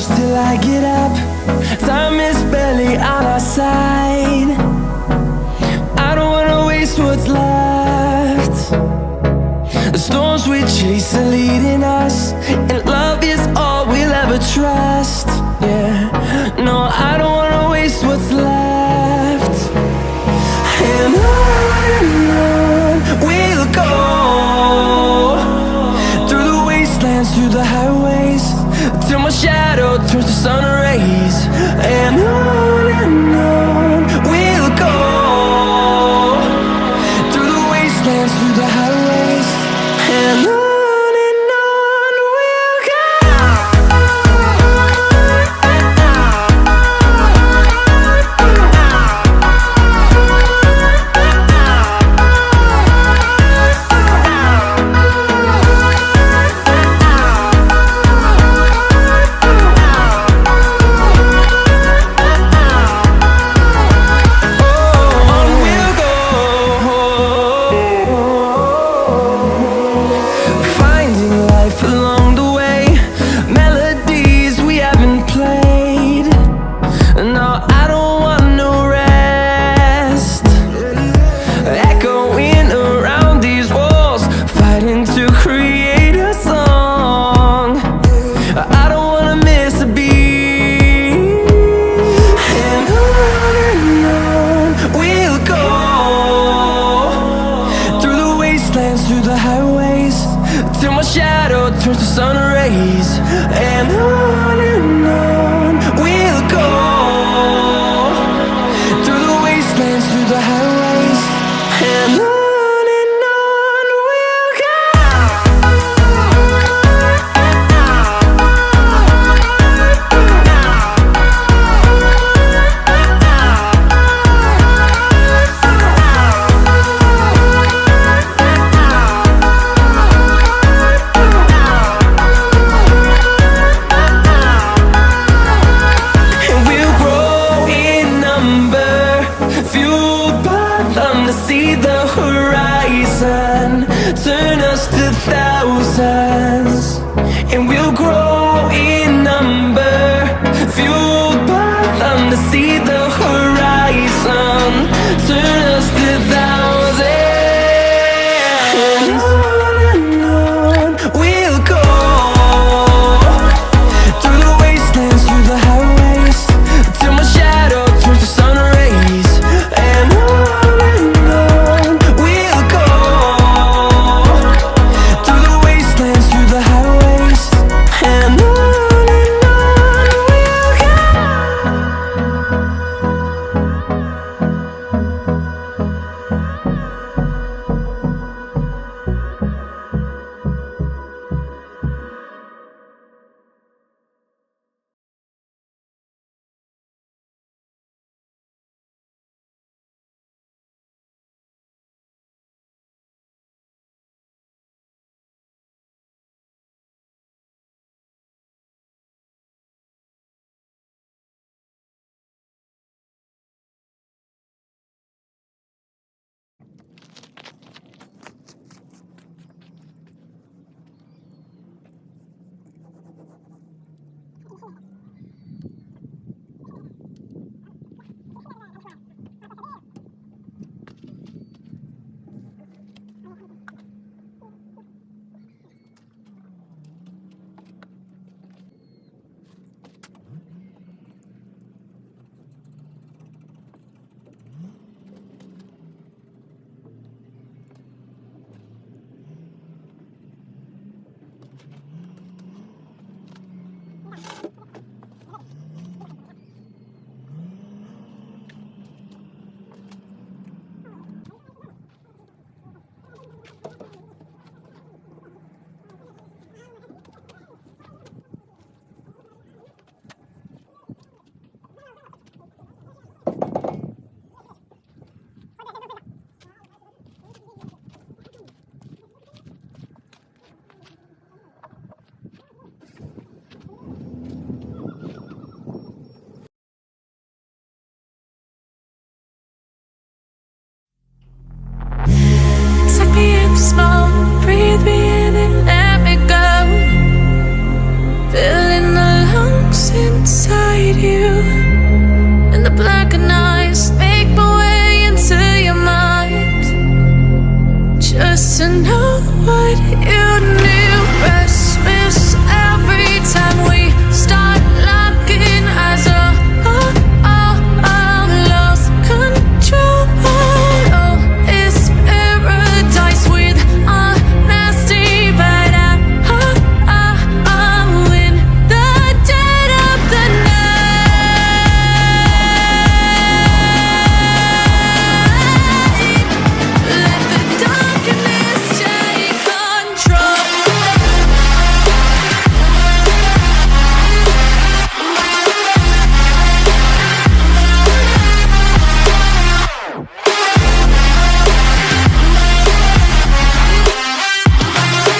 close till I get up. Time is barely on our side. I don't wanna waste what's left. The storms we chase are leading us, and love is all we'll ever trust. Yeah, no, I don't wanna waste what's left. And on we'll go, through the wastelands, through the highways, till my shadow turns to sun rays. And on we'll go, through the wastelands, through the highways, and on we'll go. Through the highways, till my shadow turns to sun rays. And on we'll go, through the wastelands, through the highways, and on we'll go. See the horizon, turn us to thousands, and we'll grow in number, fueled by them to see the horizon.